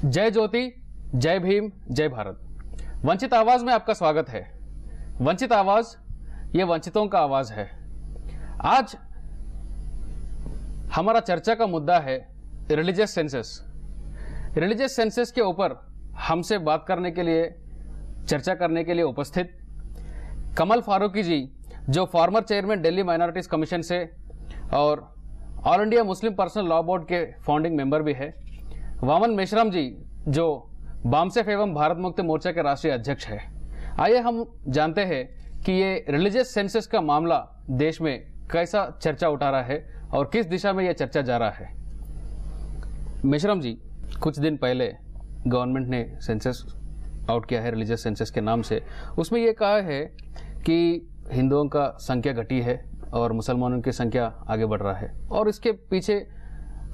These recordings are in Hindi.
जय ज्योति, जय भीम, जय भारत। वंचित आवाज में आपका स्वागत है। वंचित आवाज ये वंचितों का आवाज है। आज हमारा चर्चा का मुद्दा है रिलीजियस सेंसस। रिलीजियस सेंसस के ऊपर हमसे बात करने के लिए, चर्चा करने के लिए उपस्थित कमल फारूकी जी, जो former chairman Delhi minorities commission से और all India Muslim personal law board के फाउंडिंग मेंबर भी है। वामन मेश्राम जी, जो बामसेफ एवं भारत मुक्ति मोर्चा के राष्ट्रीय अध्यक्ष है। आइए हम जानते हैं कि ये रिलीजियस सेंसस का मामला देश में कैसा चर्चा उठा रहा है और किस दिशा में यह चर्चा जा रहा है। मेश्राम जी, कुछ दिन पहले गवर्नमेंट ने सेंसस आउट किया है रिलीजियस सेंसस के नाम से। उसमें यह कहा है कि हिंदुओं का संख्या घटी है और मुसलमानों की संख्या आगे बढ़ रहा है, और इसके पीछे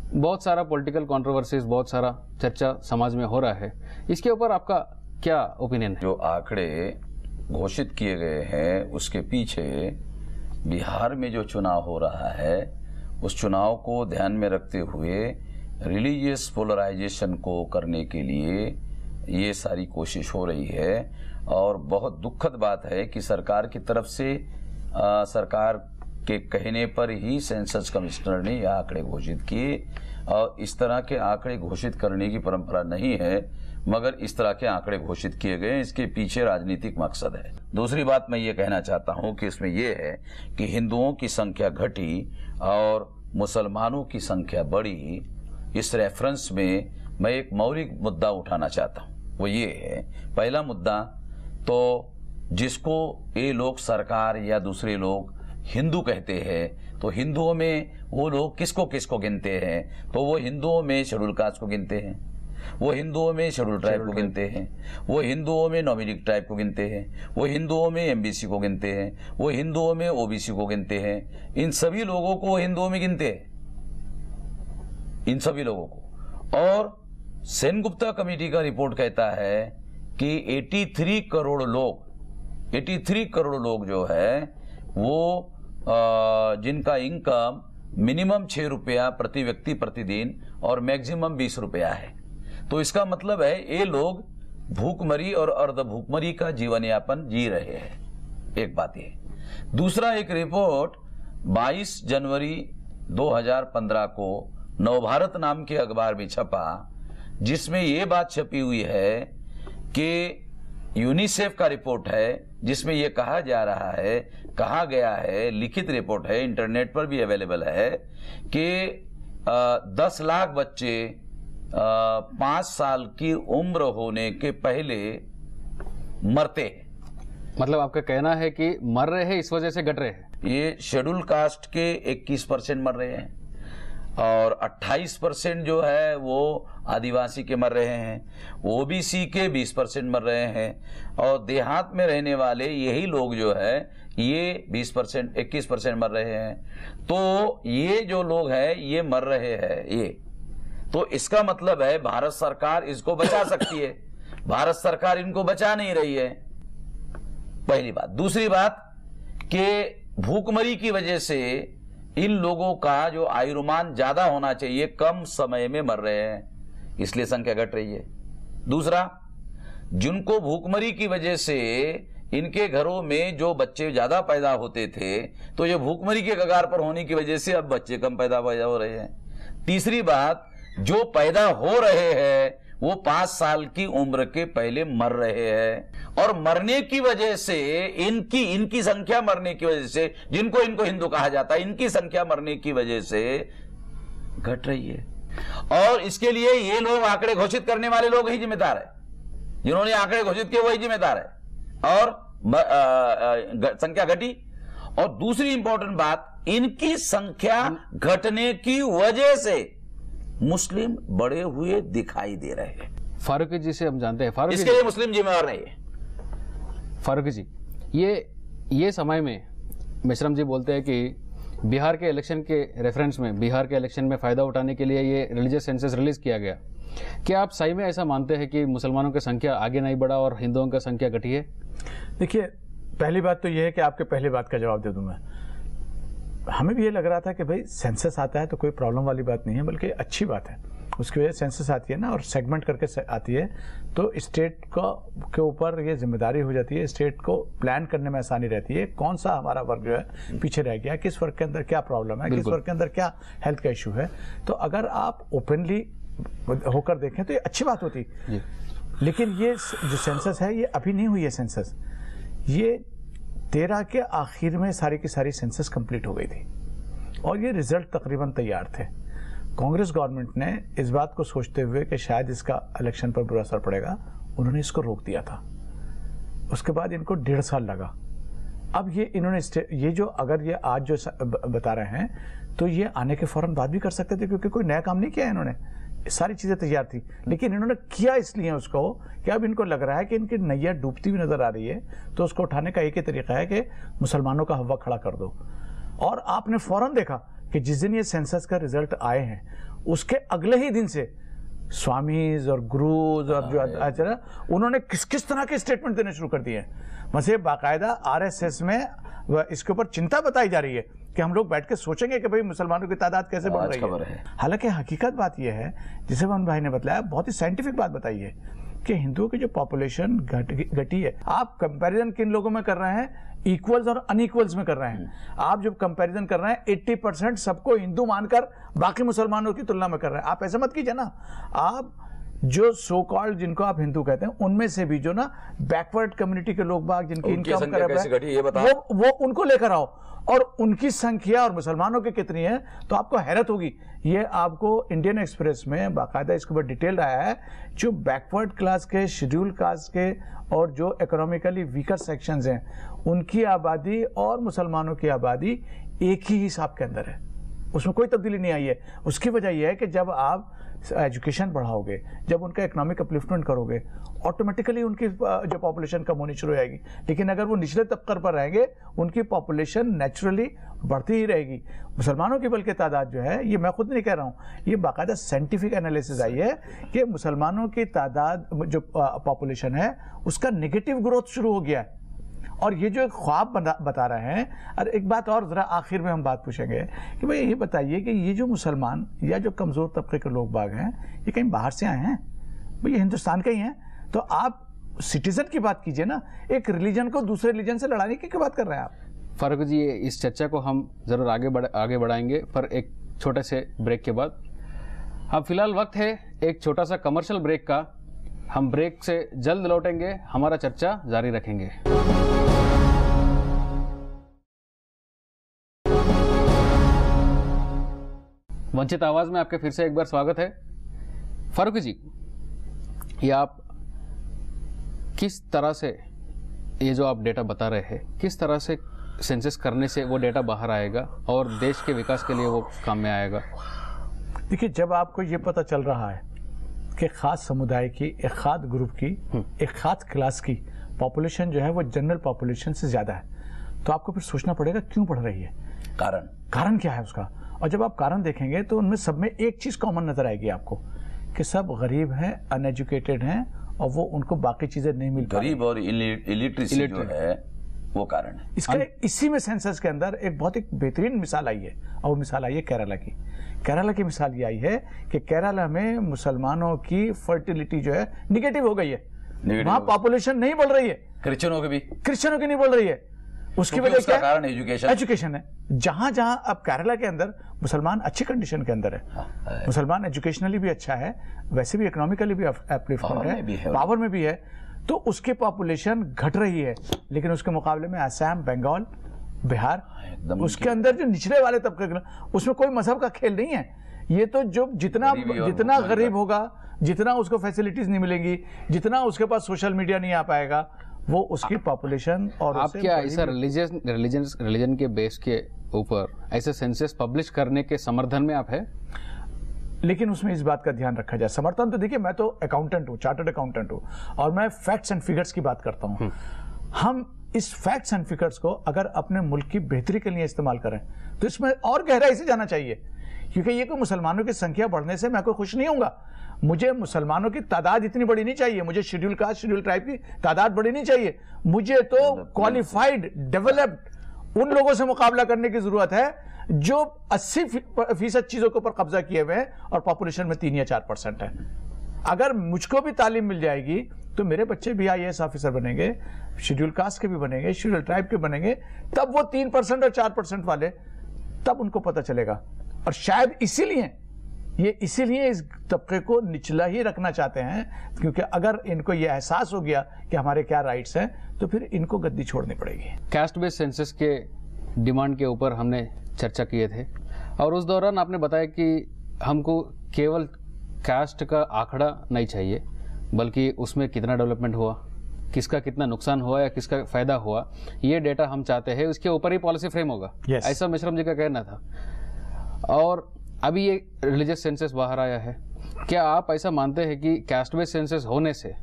बहुत सारा पॉलिटिकल कंट्रोवर्सीज, बहुत सारा चर्चा समाज में हो रहा है। इसके ऊपर आपका क्या ओपिनियन है? जो आंकड़े घोषित किए गए हैं उसके पीछे बिहार में जो चुनाव हो रहा है, उस चुनाव को ध्यान में रखते हुए रिलीजियस पोलराइजेशन को करने के लिए ये सारी कोशिश हो रही है। और बहुत दुखद बात है कि सरकार की तरफ से सरकार के कहने पर ही सेंसस कमिश्नर ने यह आंकड़े घोषित किए, और इस तरह के आंकड़े घोषित करने की परंपरा नहीं है, मगर इस तरह के आंकड़े घोषित किए गए, इसके पीछे राजनीतिक मकसद है। दूसरी बात मैं ये कहना चाहता हूं कि इसमें यह है कि हिंदुओं की संख्या घटी और मुसलमानों की संख्या बढ़ी। इस रेफरेंस में मैं एक मौलिक मुद्दा उठाना चाहता हूं, वो ये है, पहला मुद्दा तो जिसको ये लोग सरकार या दूसरे लोग हिंदू कहते हैं, तो हिंदुओं में वो लोग किसको किसको गिनते हैं? तो वो हिंदुओं में शेड्यूल कास्ट को गिनते हैं, वो हिंदुओं में शेड्यूल ट्राइब को गिनते हैं, वो हिंदुओं में नॉमिनिक ट्राइब को गिनते हैं, वो हिंदुओं में एमबीसी को गिनते हैं, वो हिंदुओं में ओबीसी को गिनते हैं। इन सभी लोगों को वो हिंदुओं में गिनते हैं, इन सभी लोगों को। और सेनगुप्ता कमेटी का रिपोर्ट कहता है कि 83 करोड़ लोग जो है वो जिनका इनकम मिनिमम 6 रुपया प्रति व्यक्ति प्रतिदिन और मैक्सिमम 20 रुपया है। तो इसका मतलब है ये लोग भूखमरी और अर्ध भूखमरी का जीवन यापन जी रहे हैं। एक बात ये। दूसरा, एक रिपोर्ट 22 जनवरी 2015 को नवभारत नाम के अखबार में छपा, जिसमें ये बात छपी हुई है कि यूनिसेफ का रिपोर्ट है, जिसमें यह कहा गया है, लिखित रिपोर्ट है, इंटरनेट पर भी अवेलेबल है, कि 10 लाख बच्चे 5 साल की उम्र होने के पहले मरते हैं। मतलब आपका कहना है कि मर रहे हैं, इस वजह से घट रहे हैं। ये शेड्यूल कास्ट के 21% मर रहे हैं और 28% जो है वो आदिवासी के मर रहे हैं, ओबीसी के 20% मर रहे हैं, और देहात में रहने वाले यही लोग जो है ये 20%, 21% मर रहे हैं। तो ये जो लोग हैं ये मर रहे हैं। ये तो इसका मतलब है भारत सरकार इसको बचा सकती है, भारत सरकार इनको बचा नहीं रही है, पहली बात। दूसरी बात कि भूखमरी की वजह से इन लोगों का जो आयुर्मान ज्यादा होना चाहिए कम समय में मर रहे हैं, इसलिए संख्या घट रही है। दूसरा, जिनको भूखमरी की वजह से इनके घरों में जो बच्चे ज्यादा पैदा होते थे, तो ये भूखमरी के कगार पर होने की वजह से अब बच्चे कम पैदा हो रहे हैं। तीसरी बात, जो पैदा हो रहे हैं वो 5 साल की उम्र के पहले मर रहे हैं, और मरने की वजह से इनकी संख्या मरने की वजह से, इनको हिंदू कहा जाता है, इनकी संख्या मरने की वजह से घट रही है। और इसके लिए ये लोग आंकड़े घोषित करने वाले लोग ही जिम्मेदार है, जिन्होंने आंकड़े घोषित किए वही जिम्मेदार है, और संख्या घटी। और दूसरी इंपॉर्टेंट बात, इनकी संख्या घटने की वजह से मुस्लिम बड़े हुए दिखाई दे रहे हैं। फारूकी जी से हम जानते हैं, फारूकी इसके लिए मुस्लिम जिम्मेवार नहीं है। फारूकी जी, ये समय में मेश्राम जी बोलते हैं कि बिहार के इलेक्शन के रेफरेंस में, बिहार के इलेक्शन में फायदा उठाने के लिए ये रिलीजियस सेंसस रिलीज किया गया। क्या आप सही में ऐसा मानते हैं कि मुसलमानों की संख्या आगे नहीं बढ़ा और हिंदुओं की संख्या घटी है? देखिए, पहली बात तो यह है कि आपके पहली बात का जवाब दे दूं मैं। हमें भी ये लग रहा था कि भाई सेंसस आता है तो कोई प्रॉब्लम वाली बात नहीं है, बल्कि अच्छी बात है। उसकी वजह सेंसस आती है ना, और सेगमेंट करके आती है, तो स्टेट के ऊपर ये जिम्मेदारी हो जाती है, स्टेट को प्लान करने में आसानी रहती है, कौन सा हमारा वर्ग जो है पीछे रह गया, किस वर्ग के अंदर क्या प्रॉब्लम है, किस वर्ग के अंदर क्या हेल्थ का इशू है। तो अगर आप ओपनली होकर देखें तो ये अच्छी बात होती। लेकिन ये जो सेंसस है ये अभी नहीं हुई है सेंसस, ये 13 के आखिर में सारी की सारी सेंसस कंप्लीट हो गई थी और ये रिजल्ट तकरीबन तैयार थे। कांग्रेस गवर्नमेंट ने इस बात को सोचते हुए कि शायद इसका इलेक्शन पर बुरा असर पड़ेगा, उन्होंने इसको रोक दिया था। उसके बाद इनको 1.5 साल लगा। अब ये इन्होंने ये जो अगर ये आज जो बता रहे हैं तो ये आने के फौरन बाद भी कर सकते थे, क्योंकि कोई नया काम नहीं किया इन्होंने, सारी चीजें तैयार थी। लेकिन इन्होंने किया इसलिए उसको कि अब इनको लग रहा है कि इनकी नैया डूबती हुई नजर आ रही है, तो उसको उठाने का एक ही तरीका है कि मुसलमानों का हवा खड़ा कर दो। और आपने फौरन देखा कि जिस दिन ये सेंसस का रिजल्ट आए हैं उसके अगले ही दिन से स्वामीज और गुरुज और जो आचार्य उन्होंने किस किस तरह के स्टेटमेंट देने शुरू कर दिए हैं। वैसे बाकायदा आरएसएस में इसके ऊपर चिंता बताई जा रही है कि हम लोग बैठ के सोचेंगे कि भाई मुसलमानों की तादाद कैसे बढ़ रही है। हालांकि हकीकत बात यह है, जिसे वन भाई ने बताया, बहुत ही साइंटिफिक बात बताई है कि हिंदुओं की जो पॉपुलेशन घटी है। आप कंपैरिजन किन लोगों में कर रहे हैं, इक्वल्स और अनइक्वल्स में कर रहे हैं। आप जब कंपैरिजन कर रहे हैं 80% सबको हिंदू मानकर बाकी मुसलमानों की तुलना में कर रहे हैं। आप ऐसे मत कीजिए ना। आप जो सो कॉल्ड जिनको आप हिंदू कहते हैं उनमें से भी जो ना बैकवर्ड कम्युनिटी के लोग बाग जिनकी इनकम वो उनको लेकर आओ और उनकी संख्या और मुसलमानों की कितनी है तो आपको हैरत होगी। ये आपको इंडियन एक्सप्रेस में बाकायदा इसके ऊपर डिटेल आया है। जो बैकवर्ड क्लास के, शेड्यूल कास्ट के और जो इकोनॉमिकली वीकर सेक्शंस हैं उनकी आबादी और मुसलमानों की आबादी एक ही हिसाब के अंदर है, उसमें कोई तब्दीली नहीं आई है। उसकी वजह यह है कि जब आप एजुकेशन बढ़ाओगे, जब उनका इकोनॉमिक अपलिफ्टमेंट करोगे, ऑटोमेटिकली उनकी जो पॉपुलेशन कम होनी शुरू हो जाएगी। लेकिन अगर वो निचले तबकर पर रहेंगे उनकी पॉपुलेशन नेचुरली बढ़ती ही रहेगी। मुसलमानों की बल्कि तादाद जो है, ये मैं खुद नहीं कह रहा हूँ, ये बाकायदा साइंटिफिक एनालिसिस आई है कि मुसलमानों की तादाद जो पॉपुलेशन है उसका नेगेटिव ग्रोथ शुरू हो गया है। और ये जो एक ख्वाब बता रहे हैं। और एक बात और जरा आखिर में हम बात पूछेंगे कि भाई ये बताइए कि ये जो मुसलमान या जो कमजोर तबके के लोग बाग हैं ये कहीं बाहर से आए हैं? भाई ये हिंदुस्तान के ही हैं। तो आप सिटीजन की बात कीजिए ना, एक रिलीजन को दूसरे रिलीजन से लड़ाने की क्या बात कर रहे हैं आप? फारूक जी, इस चर्चा को हम जरूर आगे बढ़ाएंगे, पर एक छोटे से ब्रेक के बाद। अब फिलहाल वक्त है एक छोटा सा कमर्शियल ब्रेक का। हम ब्रेक से जल्द लौटेंगे, हमारा चर्चा जारी रखेंगे। वंचित आवाज में आपके फिर से एक बार स्वागत है। फारूक जी, ये आप किस तरह से ये जो आप डेटा बता रहे हैं, किस तरह से सेंसस करने से वो डेटा बाहर आएगा और देश के विकास के लिए वो काम में आएगा? देखिए, जब आपको ये पता चल रहा है कि खास समुदाय की, एक खास ग्रुप की, एक खास क्लास की पॉपुलेशन जो है वो जनरल पॉपुलेशन से ज्यादा है, तो आपको फिर सोचना पड़ेगा क्यों बढ़ रही है, कारण क्या है उसका। और जब आप कारण देखेंगे तो उनमें सब में एक चीज कॉमन नजर आएगी आपको कि सब गरीब हैं, अनएजुकेटेड हैं और वो उनको बाकी चीजें नहीं मिल पाती। गरीब और इलिटरेसी जो है वो कारण है इसका। इसी में सेंसस के अंदर एक बहुत ही बेहतरीन मिसाल आई है और वो मिसाल आई है केरला की। केरला की मिसाल ये आई है कि केरला में मुसलमानों की फर्टिलिटी जो है निगेटिव हो गई है। वहां पॉपुलेशन नहीं बढ़ रही है, क्रिश्चियनों की नहीं बढ़ रही है। उसकी वजह क्या? कारण एजुकेशन है। जहां जहां अब केरला के अंदर मुसलमान अच्छी कंडीशन के अंदर है, मुसलमान एजुकेशनली भी अच्छा है, वैसे भी इकोनॉमिकली भी अपलिफ्टमेंट है, पावर में भी है, तो उसकी पॉपुलेशन घट रही है। लेकिन उसके मुकाबले में असम, बंगाल, बिहार, उसके अंदर जो निचले वाले तबके, उसमें कोई मजहब का खेल नहीं है। ये तो जो जितना गरीब होगा, जितना उसको फैसिलिटीज नहीं मिलेंगी, जितना उसके पास सोशल मीडिया नहीं आ पाएगा, वो उसकी पॉपुलेशन। और आप क्या ऐसा रिलीजन के बेस के ऊपर ऐसे सेंसस पब्लिश करने के समर्थन में आप है? लेकिन उसमें इस बात का ध्यान रखा जाए, समर्थन तो देखिए, मैं तो अकाउंटेंट हूं, चार्टर्ड अकाउंटेंट हूं, और मैं फैक्ट्स एंड फिगर्स की बात करता हूं। हम इस फैक्ट्स एंड फिगर्स को अगर अपने मुल्क की बेहतरी के लिए इस्तेमाल करें तो इसमें और गहराई से जाना चाहिए। क्योंकि ये कोई मुसलमानों की संख्या बढ़ने से मैं कोई खुश नहीं होऊंगा। मुझे मुसलमानों की तादाद इतनी बड़ी नहीं चाहिए, मुझे शेड्यूल कास्ट, शेड्यूल ट्राइब की तादाद बड़ी नहीं चाहिए। मुझे तो क्वालिफाइड, डेवलप्ड उन लोगों से मुकाबला करने की जरूरत है जो 80% चीजों के ऊपर कब्जा किए हुए हैं और पॉपुलेशन में 3 या 4% है। अगर मुझको भी तालीम मिल जाएगी तो मेरे बच्चे भी IAS ऑफिसर बनेंगे, शेड्यूल कास्ट के भी बनेंगे, शेड्यूल ट्राइब के बनेंगे, तब वो 3% और 4% वाले, तब उनको पता चलेगा। और शायद इसीलिए इस तबके को निचला ही रखना चाहते हैं, क्योंकि अगर इनको यह एहसास हो गया कि हमारे क्या राइट्स हैं तो फिर इनको गद्दी छोड़नी पड़ेगी। कास्ट बेस्ड सेंसस के डिमांड के ऊपर हमने चर्चा किए थे और उस दौरान आपने बताया कि हमको केवल कास्ट का आंकड़ा नहीं चाहिए, बल्कि उसमें कितना डेवलपमेंट हुआ, किसका कितना नुकसान हुआ या किसका फायदा हुआ, ये डेटा हम चाहते हैं, उसके ऊपर ही पॉलिसी फ्रेम होगा। Yes. ऐसा मिश्रम जी का कहना था। और अभी ये रिलीजियस सेंसस बाहर आया है, क्या आप ऐसा मानते हैं कि कास्ट बेस्ड सेंसस होने से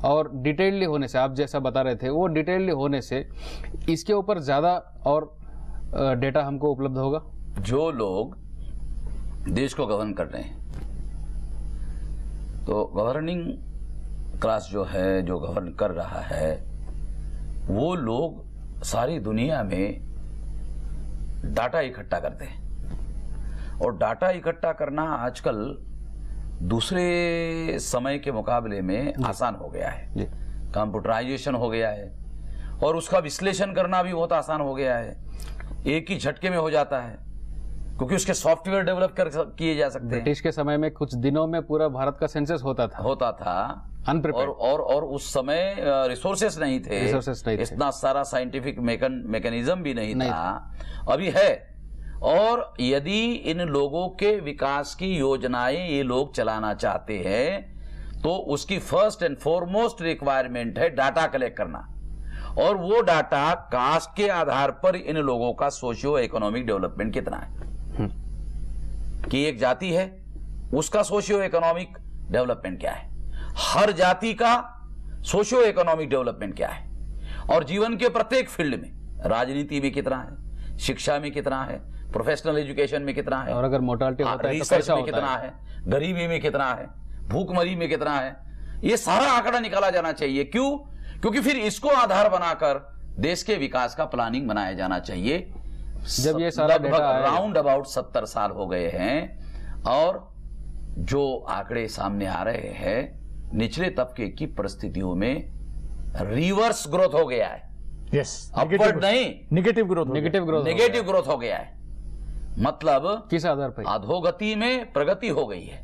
और डिटेल्डली होने से, आप जैसा बता रहे थे वो डिटेल्डली होने से इसके ऊपर ज्यादा और डेटा हमको उपलब्ध होगा? जो लोग देश को गवर्न कर रहे हैं, तो गवर्निंग क्लास जो है, जो गवर्न कर रहा है, वो लोग सारी दुनिया में डाटा इकट्ठा करते हैं। और डाटा इकट्ठा करना आजकल दूसरे समय के मुकाबले में आसान हो गया है। कंप्यूटराइजेशन हो गया है और उसका विश्लेषण करना भी बहुत आसान हो गया है, एक ही झटके में हो जाता है, क्योंकि उसके सॉफ्टवेयर डेवलप किए जा सकते हैं। ब्रिटिश के समय में कुछ दिनों में पूरा भारत का सेंसस होता था अनप्रिपेयर्ड, और उस समय रिसोर्सेस नहीं थे, इतना सारा साइंटिफिक मैकेनिज्म भी नहीं था, अभी है। और यदि इन लोगों के विकास की योजनाएं ये लोग चलाना चाहते हैं तो उसकी फर्स्ट एंड फॉरमोस्ट रिक्वायरमेंट है डाटा कलेक्ट करना। और वो डाटा कास्ट के आधार पर इन लोगों का सोशियो इकोनॉमिक डेवलपमेंट कितना है, कि एक जाति है उसका सोशियो इकोनॉमिक डेवलपमेंट क्या है, हर जाति का सोशियो इकोनॉमिक डेवलपमेंट क्या है, और जीवन के प्रत्येक फील्ड में, राजनीति में कितना है, शिक्षा में कितना है, प्रोफेशनल एजुकेशन में कितना है, और अगर मोर्टालिटी होता है तो रिसर्च कैसा में होता कितना है, गरीबी में कितना है, भूखमरी में कितना है, ये सारा आंकड़ा निकाला जाना चाहिए। क्यों? क्योंकि फिर इसको आधार बनाकर देश के विकास का प्लानिंग बनाया जाना चाहिए। जब ये सारा लगभग डेटा राउंड अबाउट 70 साल हो गए हैं और जो आंकड़े सामने आ रहे हैं, निचले तबके की परिस्थितियों में रिवर्स ग्रोथ हो गया है। यस, अपवर्ड नहीं, नेगेटिव ग्रोथ हो गया है। मतलब किस आधार पर? अधोगति में प्रगति हो गई है,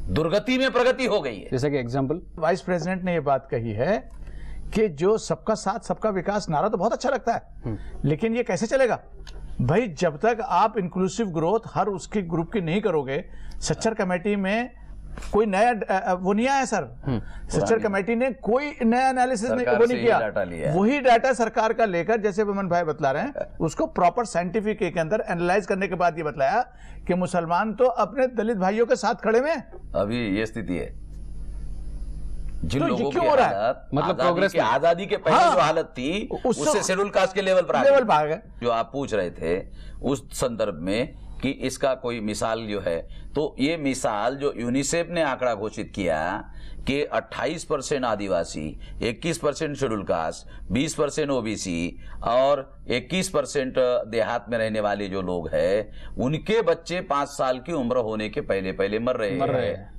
दुर्गति में प्रगति हो गई है। जैसे कि एग्जांपल, वाइस प्रेसिडेंट ने यह बात कही है कि जो सबका साथ सबका विकास नारा तो बहुत अच्छा लगता है, लेकिन ये कैसे चलेगा भाई, जब तक आप इंक्लूसिव ग्रोथ हर उसके ग्रुप की नहीं करोगे। सच्चर कमेटी में कोई नया वो नहीं आया सर, सच्चर कमेटी ने कोई नया एनालिसिस नहीं किया, वही डाटा सरकार का लेकर, जैसे विमन भाई बतला रहे हैं, उसको प्रॉपर साइंटिफिक के अंदर एनालाइज करने के बाद ये बतलाया कि मुसलमान तो अपने दलित भाइयों के साथ खड़े में। अभी ये स्थिति है, जिन तो लोगों क्यों की हो रहा है? हालत मतलब प्रोग्रेस आजादी के पहले जो हालत थी उससे शेड्यूल कास्ट के लेवल पर आ गए। जो आप पूछ रहे थे उस संदर्भ में कि इसका कोई मिसाल जो है, तो ये मिसाल जो यूनिसेफ ने आंकड़ा घोषित किया कि 28% आदिवासी, 21% शेड्यूल कास्ट, 20% ओबीसी और 21% देहात में रहने वाले जो लोग हैं, उनके बच्चे 5 साल की उम्र होने के पहले पहले मर रहे हैं।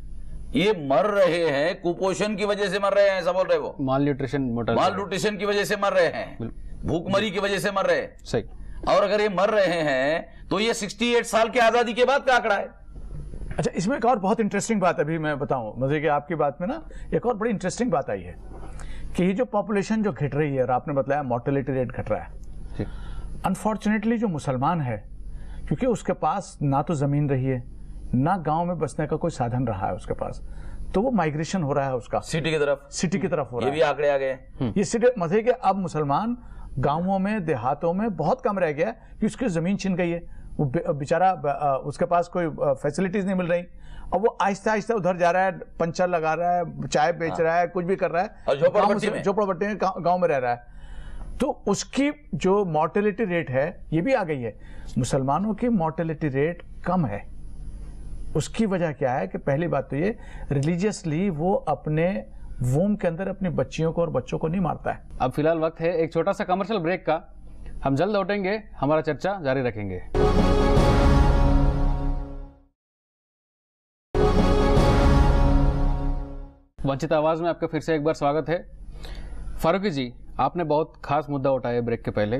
ये मर रहे हैं कुपोषण की वजह से मर रहे हैं, ऐसा बोल रहे वो, माल न्यूट्रिशन की वजह से मर रहे हैं, भूखमरी की वजह से मर रहे हैं। सही। और अगर ये मर रहे हैं तो ये 68 साल की आजादी के बाद का आंकड़ा है। अच्छा, इसमें एक और बहुत इंटरेस्टिंग बात अभी मैं बताऊं, मजे की आपकी बात में ना एक और बड़ी इंटरेस्टिंग बात आई है कि ये जो पॉपुलेशन जो घट रही है, और आपने बताया मोर्टेलिटी रेट घट रहा है, अनफॉर्चुनेटली जो मुसलमान है, क्योंकि उसके पास ना तो जमीन रही है ना गांव में बसने का कोई साधन रहा है उसके पास, तो वो माइग्रेशन हो रहा है उसका सिटी की तरफ हो रहा है। ये भी आंकड़े आ गए। ये सिटी मजे के अब मुसलमान गांवों में देहातों में बहुत कम रह गया कि उसकी जमीन छिन गई है, वो बेचारा उसके पास कोई फैसिलिटीज नहीं मिल रही, और वो आहिस्ता आहिस्ता उधर जा रहा है, पंचर लगा रहा है, चाय बेच रहा है, कुछ भी कर रहा है, झोपड़पट्टी में गांव में रह रहा है। तो उसकी जो मोर्टेलिटी रेट है ये भी आ गई है। मुसलमानों की मोर्टेलिटी रेट कम है। उसकी वजह क्या है कि पहली बात तो ये रिलीजियसली वो अपने वोम के अंदर अपनी बच्चियों को और बच्चों को नहीं मारता है। अब फिलहाल वक्त है एक छोटा सा कमर्शियल ब्रेक का, हम जल्द लौटेंगे, हमारा चर्चा जारी रखेंगे। वंचित आवाज में आपका फिर से एक बार स्वागत है। फारूकी जी, आपने बहुत खास मुद्दा उठाया ब्रेक के पहले,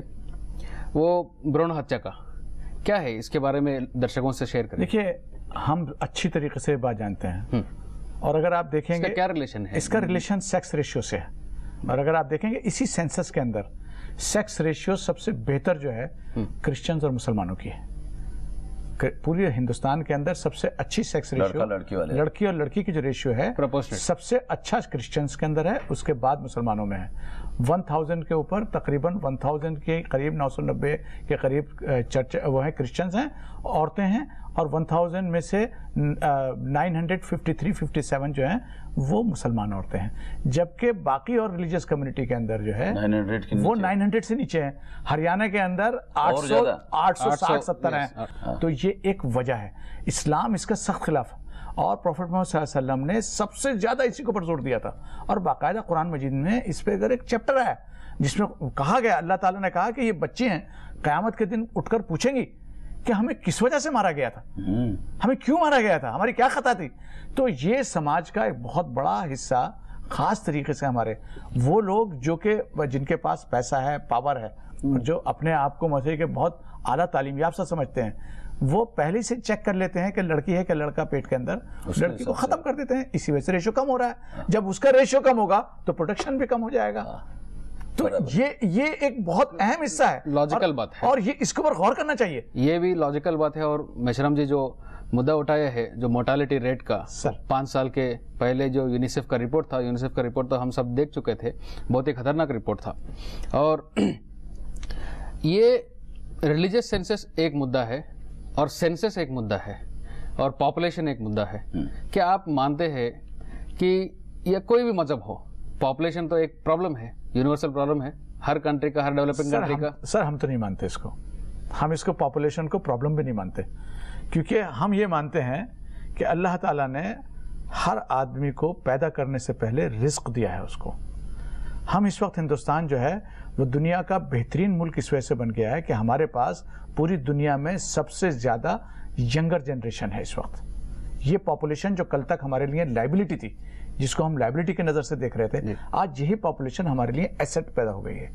वो भ्रूण हत्या का क्या है, इसके बारे में दर्शकों से शेयर करें। देखिए, हम अच्छी तरीके से बात जानते हैं और अगर आप देखेंगे इसका क्या रिलेशन है? इसका रिलेशन सेक्स रेशियो से है। और अगर आप देखेंगे इसी सेंसस के अंदर सेक्स रेशियो सबसे बेहतर जो है क्रिश्चियंस और मुसलमानों की है। पूरे हिंदुस्तान के अंदर सबसे अच्छी सेक्स रेशियो लड़की और लड़की की जो रेशियो है सबसे अच्छा क्रिश्चियंस के अंदर है, उसके बाद मुसलमानों में है। 1000 के ऊपर तकरीबन 1000 के करीब 990 के करीब चर्च वो है क्रिश्चियंस हैं, औरतें हैं, और 1000 में से 953-57 जो हैं वो मुसलमान औरतें हैं। जबकि बाकी और रिलीजियस कम्युनिटी के अंदर जो है 900 वो 900 से नीचे है। हरियाणा के अंदर 860-70 हैं। तो ये एक वजह है। इस्लाम इसका सख्त खिलाफ, और प्रॉफिट मोहम्मद सल्लल्लाहु अलैहि वसल्लम ने सबसे ज्यादा इसी के ऊपर जोर दिया था। और बाकायदा कुरान मजीद में इस पे अगर एक चैप्टर है जिसमें कहा गया, अल्लाह ताला ने कहा कि ये बच्चे हैं, क़यामत के दिन उठकर पूछेंगी कि हमें किस वजह से मारा गया था, हमें क्यों मारा गया था, हमारी क्या खता थी। तो ये समाज का एक बहुत बड़ा हिस्सा खास तरीके से हमारे वो लोग जो कि जिनके पास पैसा है, पावर है, जो अपने आप को मसीह के बहुत आला तालीम याफ्ता समझते हैं, वो पहले से चेक कर लेते हैं कि लड़की है कि लड़का पेट के अंदर, लड़की को खत्म कर देते हैं। इसी वजह से रेशियो कम हो रहा है। जब उसका रेशियो कम होगा तो प्रोटेक्शन भी कम हो जाएगा। तो ये एक बहुत अहम हिस्सा है, लॉजिकल बात है, और ये इसके ऊपर गौर करना चाहिए। ये भी लॉजिकल बात है। और मेशरम जी जो मुद्दा उठाया है, जो मोर्टालिटी रेट का, 5 साल के पहले जो यूनिसेफ का रिपोर्ट था, यूनिसेफ का रिपोर्ट तो हम सब देख चुके थे, बहुत ही खतरनाक रिपोर्ट था। और ये रिलीजियस सेंसस एक मुद्दा है, और सेंसस एक मुद्दा है, और पॉपुलेशन एक मुद्दा है। क्या आप मानते हैं कि यह कोई भी मजहब हो, पॉपुलेशन तो एक प्रॉब्लम है, यूनिवर्सल प्रॉब्लम है हर कंट्री का, हर डेवलपिंग कंट्री का? सर, हम तो नहीं मानते इसको। हम इसको पॉपुलेशन को प्रॉब्लम भी नहीं मानते, क्योंकि हम ये मानते हैं कि अल्लाह ताला ने हर आदमी को पैदा करने से पहले रिस्क दिया है उसको। हम इस वक्त हिंदुस्तान जो है वो दुनिया का बेहतरीन मुल्क इस वजह से बन गया है कि हमारे पास पूरी दुनिया में सबसे ज्यादा यंगर जनरेशन है इस वक्त। ये पॉपुलेशन जो कल तक हमारे लिए लाइबिलिटी थी, जिसको हम लाइबिलिटी की नजर से देख रहे थे, आज यही पॉपुलेशन हमारे लिए एसेट पैदा हो गई है।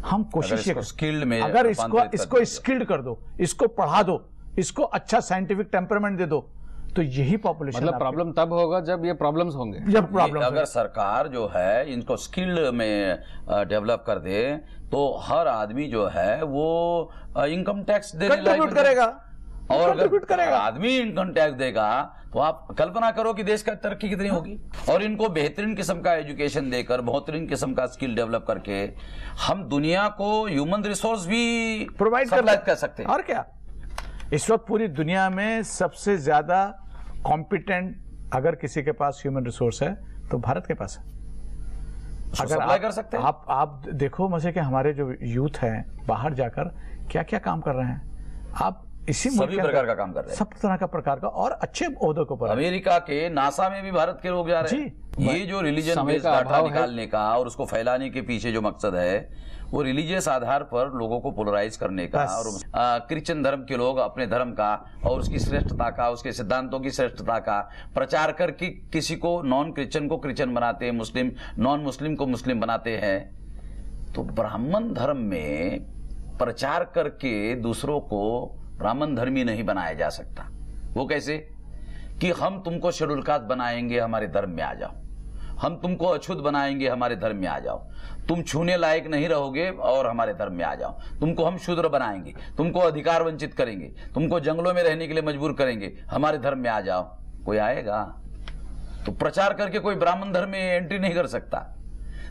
हम कोशिश स्किल्ड में, अगर इसको स्किल्ड कर दो, इसको पढ़ा दो, इसको अच्छा साइंटिफिक टेम्परामेंट दे दो, तो यही पॉपुलेशन। मतलब प्रॉब्लम तब होगा जब ये प्रॉब्लम्स होंगे, जब प्रॉब्लम। अगर सरकार जो है इनको स्किल्ड में डेवलप कर दे तो हर आदमी जो है वो इनकम टैक्स कंट्रीब्यूट करेगा, और अगर आदमी इनकम टैक्स देगा तो आप कल्पना करो कि देश का तरक्की कितनी होगी। और इनको बेहतरीन किस्म का एजुकेशन देकर, बेहतरीन किस्म का स्किल डेवलप करके हम दुनिया को ह्यूमन रिसोर्स भी प्रोवाइड कर सकते हैं। और क्या, इस वक्त पूरी दुनिया में सबसे ज्यादा कॉम्पिटेंट अगर किसी के पास ह्यूमन रिसोर्स है तो भारत के पास है। अगर आप कर सकते हैं, आप देखो मजे के हमारे जो यूथ हैं बाहर जाकर क्या क्या काम कर रहे हैं। आप इसी सभी प्रकार का काम कर रहे हैं, सब तरह का प्रकार का, और अच्छे ओहदों के ऊपर। अमेरिका के नासा में भी भारत के लोग जा रहे हैं। ये जो रिलीजन बेस्ड डाटा निकालने का और उसको फैलाने के पीछे जो मकसद है वो रिलीजियस आधार पर लोगों को पोलराइज करने का, और क्रिश्चियन धर्म के लोग अपने धर्म का और उसकी श्रेष्ठता का, उसके सिद्धांतों की श्रेष्ठता का प्रचार करके किसी को, नॉन क्रिश्चियन को क्रिश्चियन बनाते हैं, मुस्लिम नॉन मुस्लिम को मुस्लिम बनाते हैं। तो ब्राह्मण धर्म में प्रचार करके दूसरों को ब्राह्मण धर्मी नहीं बनाया जा सकता। वो कैसे कि हम तुमको शेड्यूल कास्ट बनाएंगे, हमारे धर्म में आ जाओ, हम तुमको अछूत बनाएंगे, हमारे धर्म में आ जाओ, तुम छूने लायक नहीं रहोगे और हमारे धर्म में आ जाओ, तुमको हम शूद्र बनाएंगे, तुमको अधिकार वंचित करेंगे, तुमको जंगलों में रहने के लिए मजबूर करेंगे, हमारे धर्म में आ जाओ। कोई आएगा? तो प्रचार करके कोई ब्राह्मण धर्म में एंट्री नहीं कर सकता।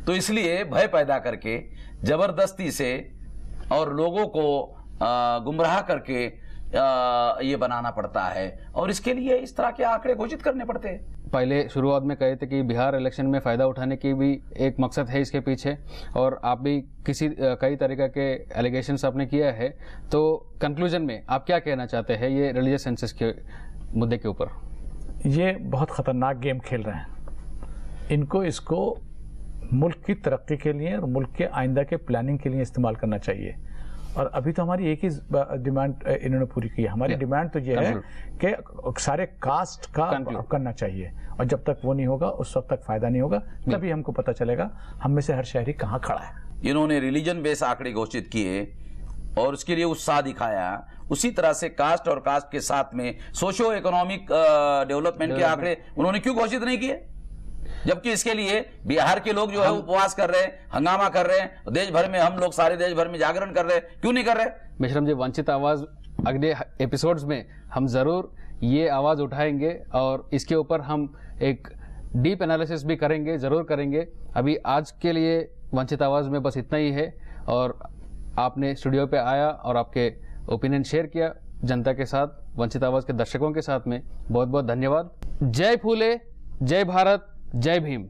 तो इसलिए भय पैदा करके जबरदस्ती से और लोगों को गुमराह करके ये बनाना पड़ता है, और इसके लिए इस तरह के आंकड़े घोषित करने पड़ते हैं। पहले शुरुआत में कहे थे कि बिहार इलेक्शन में फायदा उठाने की भी एक मकसद है इसके पीछे, और आप भी कई तरीके के एलिगेशंस आपने किया है। तो कंक्लूजन में आप क्या कहना चाहते हैं ये रिलीजियस सेंसस के मुद्दे के ऊपर? ये बहुत खतरनाक गेम खेल रहे हैं। इसको मुल्क की तरक्की के लिए और मुल्क के आइंदा के प्लानिंग के लिए इस्तेमाल करना चाहिए। और अभी तो हमारी एक ही डिमांड इन्होंने पूरी की है। हमारी डिमांड तो ये है कि सारे कास्ट का करना चाहिए, और जब तक वो नहीं होगा उस वक्त तक फायदा नहीं होगा, तभी हमको पता चलेगा हम में से हर शहरी कहाँ खड़ा है। इन्होंने रिलीजन बेस आंकड़े घोषित किए और उसके लिए उत्साह दिखाया, उसी तरह से कास्ट और कास्ट के साथ में सोशियो इकोनॉमिक डेवलपमेंट के आंकड़े उन्होंने क्यों घोषित नहीं किए? जबकि इसके लिए बिहार के लोग जो है उपवास कर रहे हैं, हंगामा कर रहे हैं, देश भर में हम लोग सारे देश भर में जागरण कर रहे हैं, क्यों नहीं कर रहे? मेश्राम जी, वंचित आवाज अगले एपिसोड्स में हम जरूर ये आवाज उठाएंगे और इसके ऊपर हम एक डीप एनालिसिस भी करेंगे, जरूर करेंगे। अभी आज के लिए वंचित आवाज में बस इतना ही है, और आपने स्टूडियो पे आया और आपके ओपिनियन शेयर किया जनता के साथ, वंचित आवाज के दर्शकों के साथ में। बहुत बहुत धन्यवाद। जय फूले, जय भारत, जय भीम।